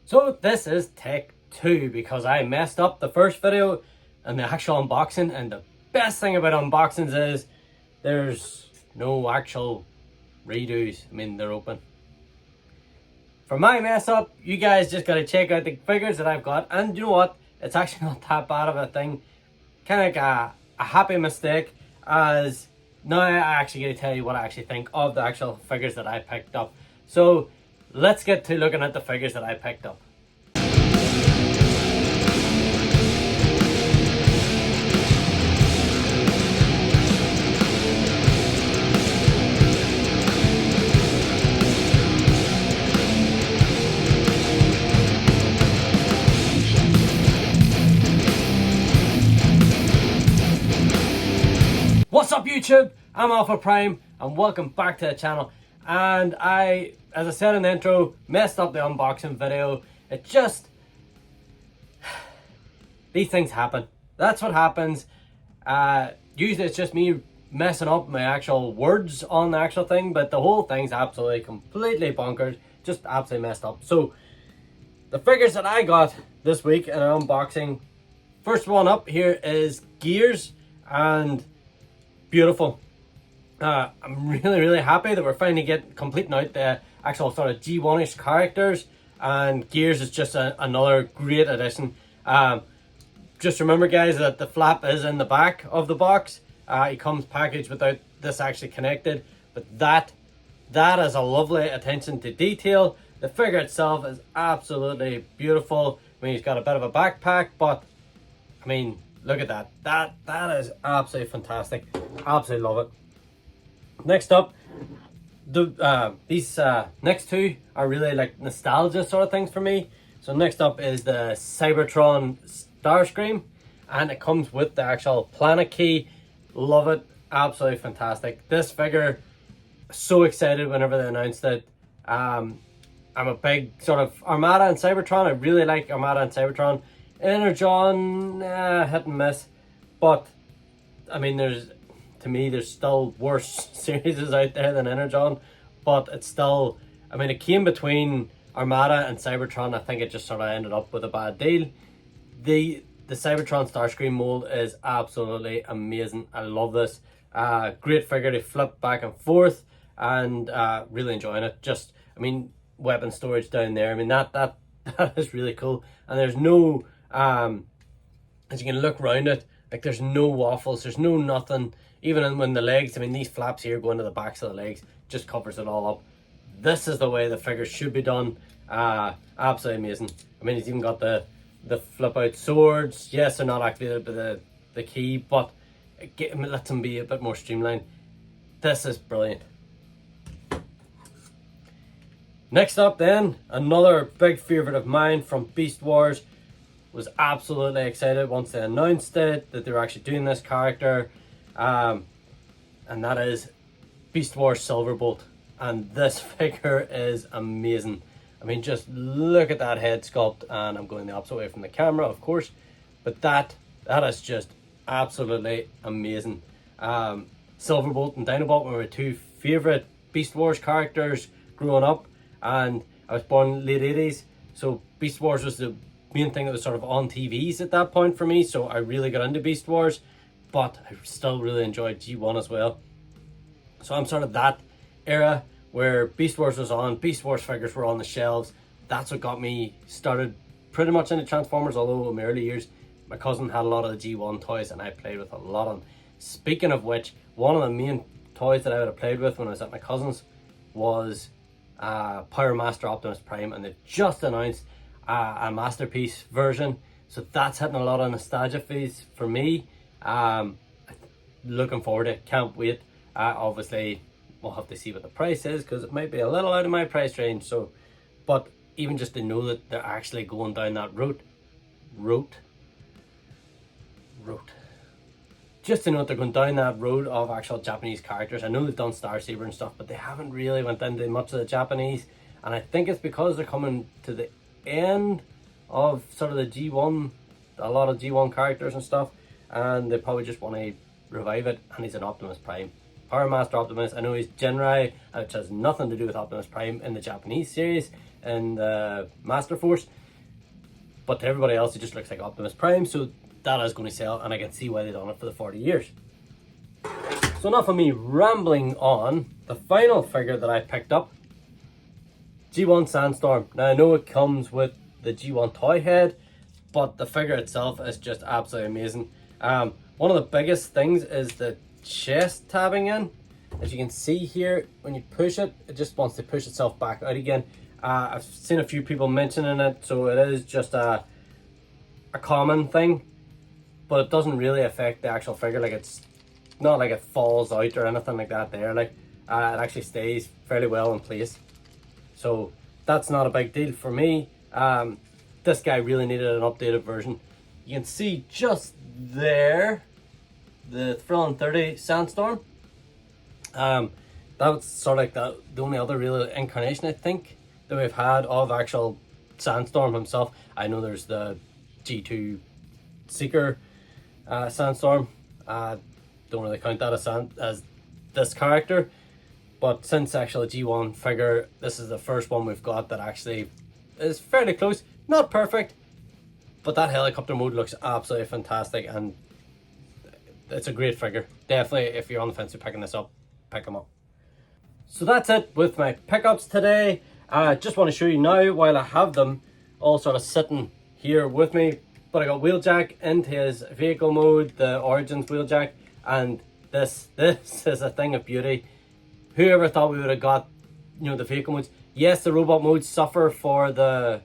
So this is take two because I messed up the first video and the actual unboxing, and the best thing about unboxings is there's no actual redos. I mean, they're open. For my mess up, you guys just gotta check out the figures that I've got, and you know what? It's actually not that bad of a thing. Kind of like a happy mistake, as now I actually gotta tell you what I actually think of the actual figures that I picked up. So let's get to looking at the figures that I picked up. What's up YouTube? I'm Alpha Prime and welcome back to the channel. And as I said in the intro, messed up the unboxing video. It just... these things happen. That's what happens. Usually it's just me messing up my actual words on the actual thing, but the whole thing's absolutely completely bonkers. Just absolutely messed up. So, the figures that I got this week in an unboxing. First one up here is Gears, and beautiful. I'm really happy that we're finally completing out the actual sort of G1-ish characters, and Gears is just another great addition. Just remember guys that the flap is in the back of the box. It comes packaged without this actually connected, but that is a lovely attention to detail. The figure itself is absolutely beautiful. I mean, he's got a bit of a backpack, but I mean, look at that. That is absolutely fantastic. Absolutely love it. Next up, these next two are really like nostalgia sort of things for me. So next up is the Cybertron Starscream, and it comes with the actual planet key. Love it. Absolutely fantastic. This figure, so excited whenever they announced it. I'm a big sort of Armada and Cybertron. I really like Armada and Cybertron. Energon, hit and miss, but I mean, to me there's still worse series out there than Energon, but it's still, I mean, it came between Armada and Cybertron. I think it just sort of ended up with a bad deal. The Cybertron Starscream mold is absolutely amazing. I love this. Great figure to flip back and forth, and really enjoying it. Just, I mean, weapon storage down there. I mean, that is really cool, and there's no as you can look around it, like there's no waffles, there's no nothing. Even when the legs, I mean, these flaps here go into the backs of the legs, just covers it all up. This is the way the figure should be done. Absolutely amazing. I mean, he's even got the flip out swords. Yes, they're not activated by the key, but it lets them be a bit more streamlined. This is brilliant. Next up then, another big favourite of mine from Beast Wars. Was absolutely excited once they announced it, that they were actually doing this character. And that is Beast Wars Silverbolt. And this figure is amazing. I mean, just look at that head sculpt, and I'm going the opposite way from the camera, of course. But that is just absolutely amazing. Silverbolt and Dinobot were my two favourite Beast Wars characters growing up. And I was born late 80s, so Beast Wars was the main thing that was sort of on TVs at that point for me, so I really got into Beast Wars, but I still really enjoyed G1 as well. So I'm sort of that era where Beast Wars was on, Beast Wars figures were on the shelves. That's what got me started pretty much into Transformers, although in my early years, my cousin had a lot of the G1 toys and I played with a lot of them. Speaking of which, one of the main toys that I would have played with when I was at my cousin's was Power Master Optimus Prime, and they've just announced a Masterpiece version, so that's hitting a lot of nostalgia fees for me. Looking forward to it, can't wait. Obviously we'll have to see what the price is, because it might be a little out of my price range, so, but even just to know that they're actually going down that route, just to know that they're going down that road of actual Japanese characters. I know they've done Star Saber and stuff, but they haven't really went into much of the Japanese, and I think it's because they're coming to the end of sort of the G1, a lot of G1 characters and stuff, and they probably just want to revive it. And he's an Optimus Prime, Power Master Optimus. I know he's Jinrai, which has nothing to do with Optimus Prime in the Japanese series. in the Master Force. But to everybody else, he just looks like Optimus Prime, so that is going to sell, and I can see why they've done it for the 40 years. So enough of me rambling on. The final figure that I picked up, G1 Sandstorm. Now I know it comes with the G1 toy head, but the figure itself is just absolutely amazing. One of the biggest things is the chest tabbing in. As you can see here, when you push it, it just wants to push itself back out again. I've seen a few people mentioning it, so it is just a common thing, but it doesn't really affect the actual figure. Like, it's not like it falls out or anything like that there. Like, it actually stays fairly well in place, so that's not a big deal for me. This guy really needed an updated version. You can see just there the Thrillin' 30 Sandstorm. That's sort of like the only other real incarnation, I think, that we've had of actual Sandstorm himself. I know there's the G2 Seeker Sandstorm. Don't really count that as this character, but since actually G1 figure, this is the first one we've got that actually is fairly close. Not perfect, but that helicopter mode looks absolutely fantastic, and it's a great figure. Definitely, if you're on the fence to picking this up, pick them up. So that's it with my pickups today. I just want to show you now, while I have them all sort of sitting here with me, but I got Wheeljack into his vehicle mode, the Origins Wheeljack, and this is a thing of beauty. Whoever thought we would have got, you know, the vehicle modes? Yes, the robot modes suffer for the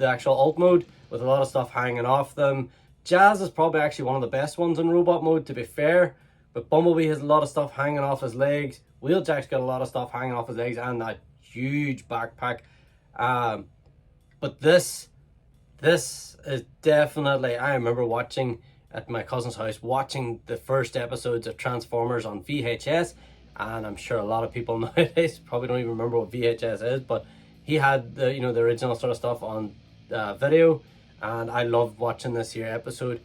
actual alt mode, with a lot of stuff hanging off them. Jazz is probably actually one of the best ones in robot mode, to be fair, but Bumblebee has a lot of stuff hanging off his legs. Wheeljack's got a lot of stuff hanging off his legs and that huge backpack. But this is definitely, I remember watching at my cousin's house, watching the first episodes of Transformers on VHS, and I'm sure a lot of people nowadays probably don't even remember what VHS is, but he had the, you know, the original sort of stuff on video, and I loved watching this here episode.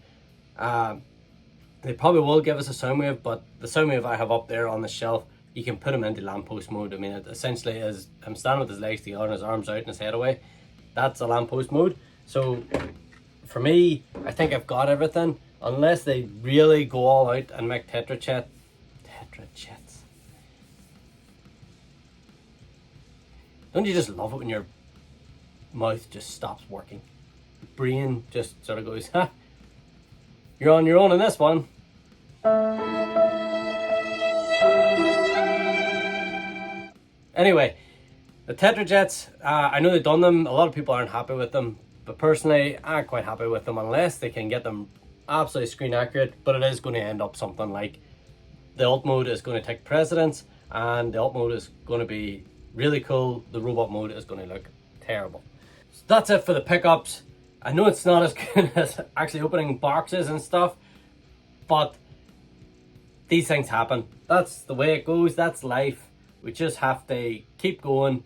They probably will give us a Soundwave, but the Soundwave I have up there on the shelf, you can put him into lamppost mode. I mean, it essentially is him standing with his legs together and his arms out and his head away. That's a lamppost mode. So for me, I think I've got everything, unless they really go all out and make Tetrajets. Don't you just love it when your mouth just stops working? Your brain just sort of goes, ha, you're on your own in this one. Anyway, the Tetrajets, I know they've done them. A lot of people aren't happy with them, but personally, I'm quite happy with them, unless they can get them absolutely screen accurate. But it is going to end up something like the alt mode is going to take precedence, and the alt mode is going to be really cool. The robot mode is going to look terrible. So that's it for the pickups. I know it's not as good as actually opening boxes and stuff, but these things happen. That's the way it goes. That's life. We just have to keep going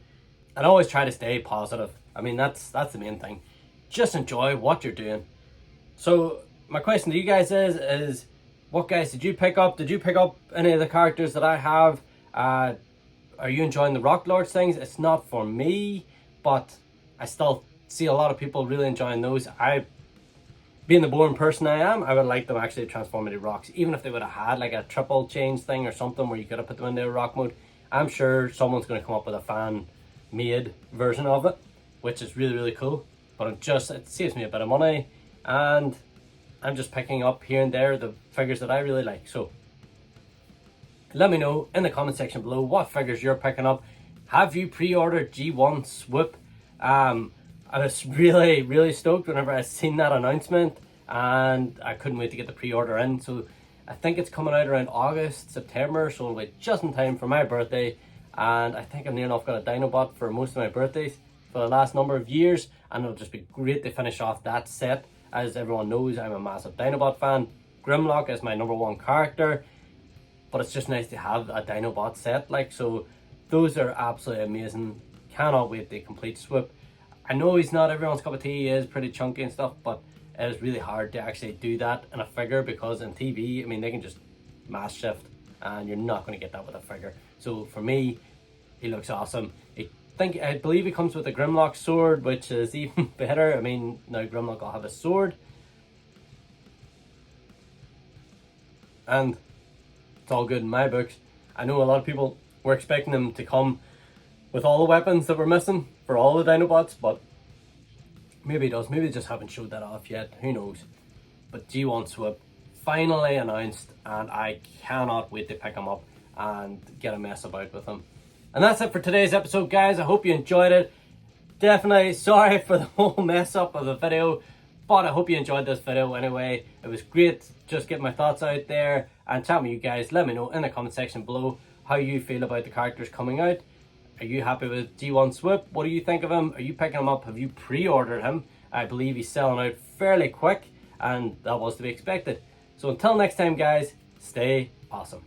and always try to stay positive. I mean, that's the main thing. Just enjoy what you're doing. So my question to you guys is what guys did you pick up? Did you pick up any of the characters that I have? Are you enjoying the Rock Lords things? It's not for me, but I still see a lot of people really enjoying those. Being the boring person I am, I would like them actually to transform into rocks. Even if they would have had like a triple change thing or something where you could have put them into a rock mode, I'm sure someone's going to come up with a fan-made version of it, which is really, really cool. But it saves me a bit of money, and I'm just picking up here and there the figures that I really like. So let me know in the comment section below what figures you're picking up. Have you pre-ordered G1 Swoop? I was really, really stoked whenever I seen that announcement, and I couldn't wait to get the pre-order in. So I think it's coming out around August, September, so it'll wait just in time for my birthday. And I think I'm near enough got a Dinobot for most of my birthdays for the last number of years, and it'll just be great to finish off that set. As everyone knows, I'm a massive Dinobot fan. Grimlock is my #1 character, but it's just nice to have a Dinobot set. Like, so those are absolutely amazing. Cannot wait to complete Swoop. I know he's not everyone's cup of tea. He is pretty chunky and stuff, but it is really hard to actually do that in a figure, because in TV, I mean, they can just mass shift, and you're not going to get that with a figure. So for me, he looks awesome. He I believe he comes with a Grimlock sword, which is even better. I mean, now Grimlock will have a sword. And it's all good in my books. I know a lot of people were expecting him to come with all the weapons that were missing for all the Dinobots, but maybe he does. Maybe they just haven't showed that off yet. Who knows? But G1 Swoop finally announced, and I cannot wait to pick him up and get a mess about with him. And that's it for today's episode, guys. I hope you enjoyed it. Definitely sorry for the whole mess up of the video, but I hope you enjoyed this video anyway. It was great just getting my thoughts out there and chatting with you guys. Let me know in the comment section below how you feel about the characters coming out. Are you happy with G1 Swoop? What do you think of him? Are you picking him up? Have you pre-ordered him? I believe he's selling out fairly quick, and that was to be expected. So until next time, guys, stay awesome.